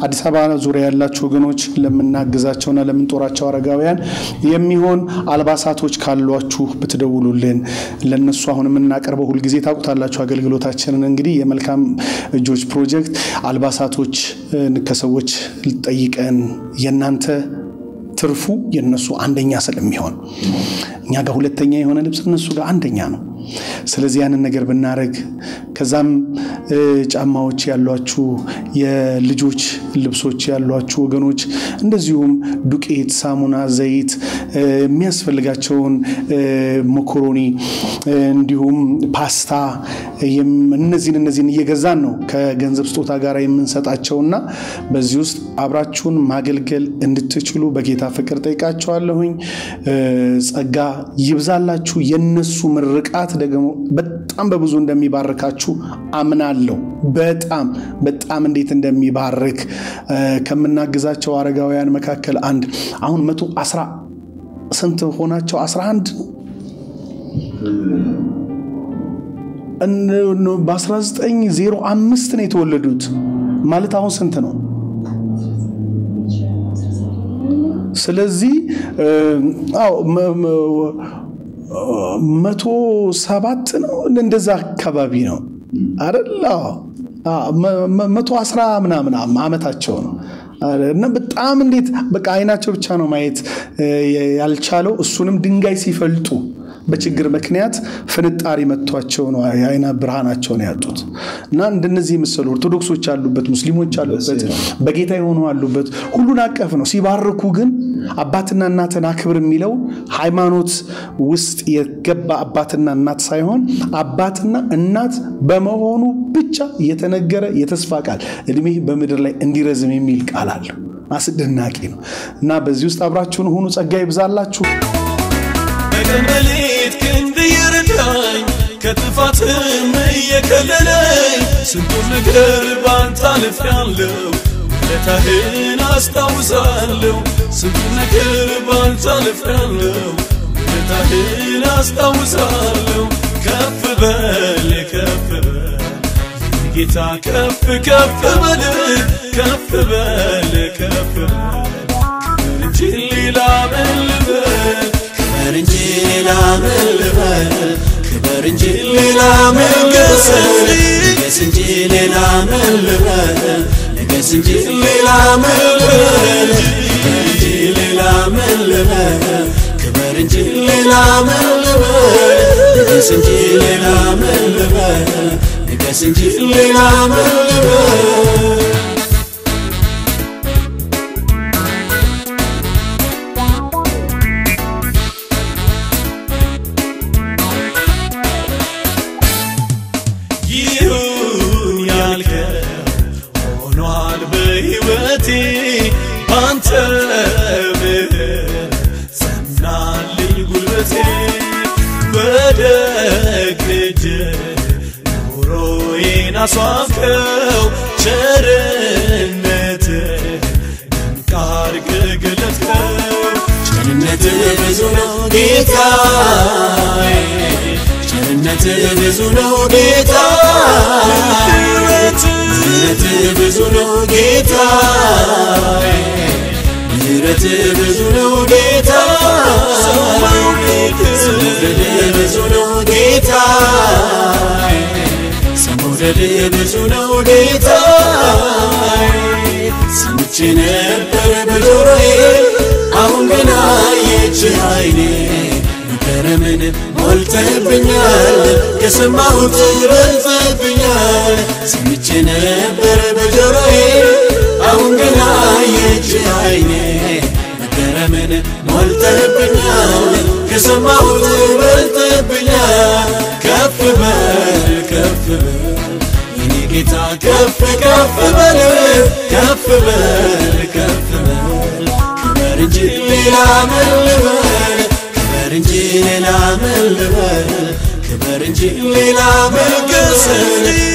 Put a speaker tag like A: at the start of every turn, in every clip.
A: አዲስ አበባ ዙሪያ ያላችሁ ወገኖች ለምናግዛቸውና ለምንጦራቸው አረጋውያን የሚሆን አልባሳቶች ካሏችሁ ብትደውሉልን ለነሱ አሁን የምናቀርበው ሁሉ ጊዜ ታውቁታላችሁ አገልግሎታችንን እንግዲህ የመልካም እጆች ፕሮጀክት አልባሳቶች ከሰዎች ጠይቀን የናንተ ትርፉ የነሱ አንደኛ ስለሚሆን እኛ ጋር ሁለተኛ የሆነ ልብስ እነሱ ጋር አንደኛ ነው ስለዚህ ያንን ነገር ብናረግ ከዛም ጫማዎች ያሏችሁ የልጆች ልብሶች ያሏችሁ ወገኖች እንደዚሁም ዱቄት ሳሙና ዘይት የሚያስፈልጋቸውን መኮሮኒ እንዲሁም ፓስታ እነዚህን እየገዛን ነው ከገንዘብ ስጦታ ጋር የምንሰጣቸውና በዚህ ውስጥ አብራችሁን ማገልገል እንድትችሉ በጌታ ፍቅር ጠይቃችኋለሁኝ ጸጋ ይብዛላችሁ የነሱ ምርቃት ደግሞ በጣም በብዙ እንደሚባርካችሁ አምናለሁ በጣም እንዴት እንደሚባርክ ከመናገዛቸው አረጋውያን መካከል አንድ አሁን 110 ስንት ሆናቸው 11 በ1905 ነው የተወለዱት ማለት አሁን ስንት ነው ስለዚህ 107 ነው እንደዛ አካባቢ ነው አይደል 110 ምናምን አመታቸው ነው እና በጣም እንዴት በቃ አይናቸው ብቻ ነው ማየት ያልቻለው እሱንም ድንጋይ ሲፈልጡ በችግር ምክንያት ፍንጣሪ መጥቷቸው ነው አይና ብርሃናቸው ነው ያጡት እና እንደነዚህ መሰሉ ኦርቶዶክሶች አሉበት ሙስሊሞች አሉበት በጌታ የሆኑ አሉበት ሁሉን አቀፍ ነው ሲባርኩ ግን አባትና እናትና ክብር የሚለው ሃይማኖት ውስጥ የገባ አባትና እናት ሳይሆን አባትና እናት በመሆኑ ብቻ የተነገረ የተስፋ ቃል እድሜ በመድር ላይ እንዲረዝም የሚል ቃል አለ አስደናቂ ነው እና በዚህ ውስጥ አብራችሁን ሆኑ ጸጋ ይብዛላችሁ
B: በቀንበሌት ክንድ ይርዳኝ ከጥፋትም የከለለኝ ስንቱን ነገር ባንተ አልፌያለሁ ውለታህን አስታውሳለሁ ስንቱን ነገር ባንተ አልፌያለሁ ውለታህን አስታውሳለሁ ከፍ በል ጌታ ከፍ በል ከፍ በል እንጂ ሌላ ምን ልበል እንጂ ሌላ ምን ልበል ክበር እንጂ ሌላ ምን ልበል ንገስ እንጂ ሌላ ምን ልበል ንገስ እንጂ ሌላ ምን ልበል እንጂ ሌላ ምን ልበል ክበር እንጂ ሌላ ምን ልበል ንገስ እንጂ ሌላ ምን ልበል ንገስ እንጂ ሌላ ምን ልበል አስዋብከው ቸርነት ድንቃር ገለጥከው ቸርነት ብዙ ነው ጌታዬ ቸርነት ብዙ ነው ጌታዬ ምህረት ብዙ ነው ጌታዬ ምህረት ብዙ ነው ጌታዬ ብዙ ነው ጌታዬ ሰሞደል ብዙ ነው ጌታዬ ሰምቼ ነበር በጆሮዬ አሁን ግን አየች አይኔ መገረምን ሞልተብኛል የሰማሁት በልጦብኛል ሰምቼ ነበር በጆሮዬ አሁን ግን አየች አይኔ መገረምን ሞልተብኛል የሰማሁት በልጦብኛል ከፍ በል የኔ ጌታ ከፍ በል ክበር እንጂ ሌላ ምን ልበል ክበር እንጂ ሌላ ምን ልበል ክበር እንጂ ሌላ ምን ልበል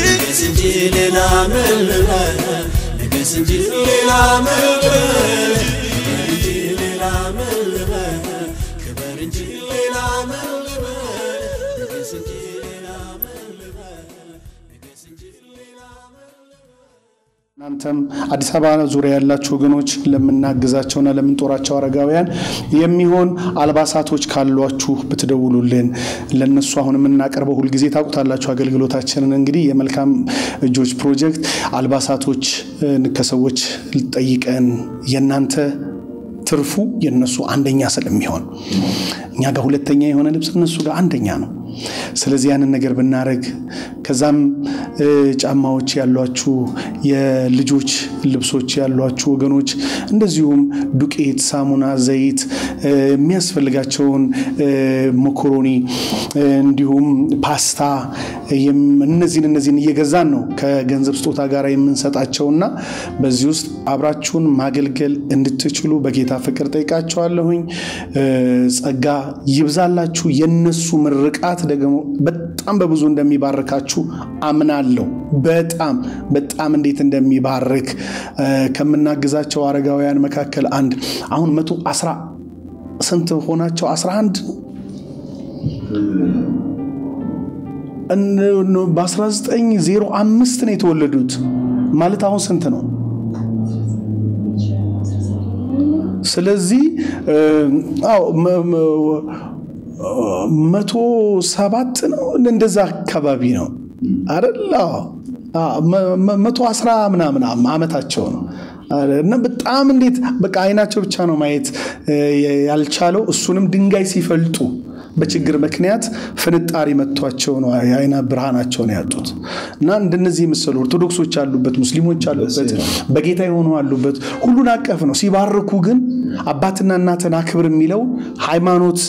B: ንገስ እንጂ ሌላ ምን ልበል ንገስ እንጂ ሌላ ምን ልበል ክበር እንጂ ሌላ ምን ልበል ክበር እንጂ ሌላ ምን ልበል ንገስ እንጂ
A: እናንተም አዲስ አበባ ዙሪያ ያላችሁ ወገኖች ለምናግዛቸውና ለምንጦራቸው አረጋውያን የሚሆን አልባሳቶች ካሏችሁ ብትደውሉልን ለነሱ አሁንም እናቀርበው ሁሉ ጊዜ ታውቁታላችሁ አገልግሎታችንን እንግዲህ የመልካም እጆች ፕሮጀክት አልባሳቶች ከሰዎች ጠይቀን የናንተ ትርፉ የነሱ አንደኛ ስለሚሆን እኛ ጋር ሁለተኛ የሆነ ልብስ እነሱ ጋር አንደኛ ነው ስለዚህ ያንን ነገር ብናረግ ከዛም ጫማዎች ያሏችሁ የልጆች ልብሶች ያሏችሁ ወገኖች እንደዚሁም ዱቄት ሳሙና ዘይት የሚያስፈልጋቸውን መኮሮኒ እንዲሁም ፓስታ እነዚህን እየገዛን ነው ከገንዘብ ስጦታ ጋር የምንሰጣቸውና በዚህ ውስጥ አብራችሁን ማገልገል እንድትችሉ በጌታ ፍቅር ጠይቃችኋለሁኝ ጸጋ ይብዛላችሁ የነሱ ምርቃት ደግሞ በጣም በብዙ እንደሚባርካችሁ አምናለሁ በጣም እንዴት እንደሚባርክ ከመናገዛቸው አረጋውያን መካከል አንድ አሁን 110 ስንት ሆናቸው 11 በ1905 ነው የተወለዱት ማለት አሁን ስንት ነው ስለዚህ 107 ነው እንደዛ አካባቢ ነው አይደል 110 ምናምን አመታቸው ነው እና በጣም እንዴት በቃ አይናቸው ብቻ ነው ማየት ያልቻለው እሱንም ድንጋይ ሲፈልጡ በችግር ምክንያት ፍንጣሪ መጥቷቸው ነው አይና ብርሃናቸው ነው ያጡት እና እንደነዚህ መሰሉ ኦርቶዶክሶች አሉበት ሙስሊሞች አሉበት በጌታ የሆኑ አሉበት ሁሉን አቀፍ ነው ሲባርኩ ግን አባትና እናትን አክብር የሚለው ሃይማኖት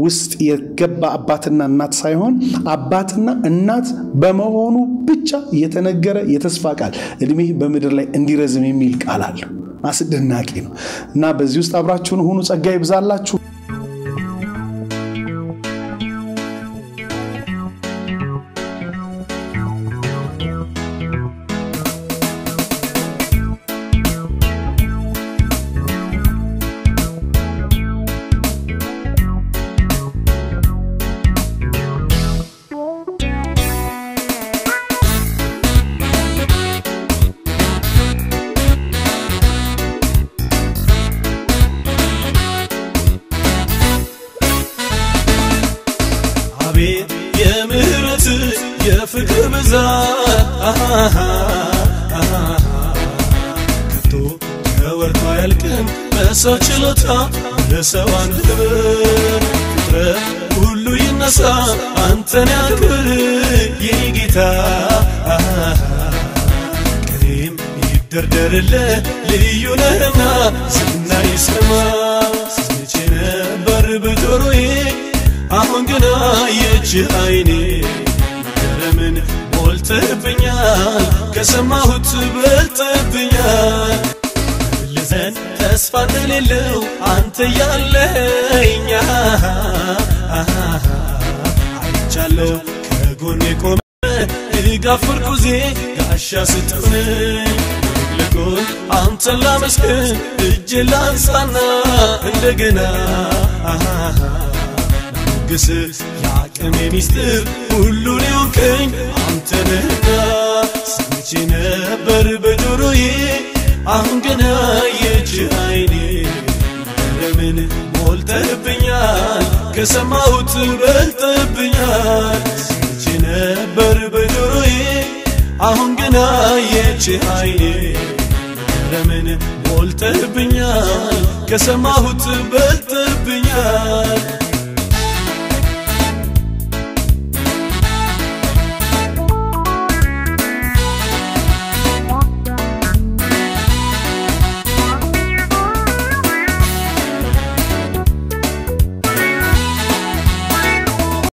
A: ውስጥ የገባ አባትና እናት ሳይሆን አባትና እናት በመሆኑ ብቻ የተነገረ የተስፋ ቃል እድሜ በመድር ላይ እንዲረዝም የሚል ቃል አለ አስደናቂ ነው እና በዚህ ውስጥ አብራችሁን ሆኑ ጸጋ ይብዛላችሁ የፍቅር ብዛት ከቶ ከወርቷ ያልቅም በሰው ችሎታ ለሰው አንደበት ፍጥረት ሁሉ ይነሳ አንተን ያክብር የጌታ ቀኔም ይደርደርልህ ልዩ ነህና ዝና ይስማ ስንቼ ነበር በጆሮዬ አሁን ገና የእጅህ አይኔ ለምን ሞልተብኛል ከሰማሁት በልተብኛል ለዘን ተስፋ እንደሌለው አንተ ያለኸኝ አይቻለሁ ከጎኔ ቆመ ድጋፍ ምርኩዜ ጋሻ ስትሆነኝ ለጎን አንተን ላመስግን እጄን ላንሳና እንደገና ግስ ያቅሜ ሚስጥር ሁሉን ይወቀኝ አንተ ነህና ስንቼ ነበር በጆሮዬ አሁን ገና የእጅህ አይኔ ለምን ሞልተብኛል ከሰማሁት በልተብኛል ስንቼ ነበር በጆሮዬ አሁን ገና የእጅህ አይኔ ለምን ሞልተብኛል ከሰማሁት በልተብኛል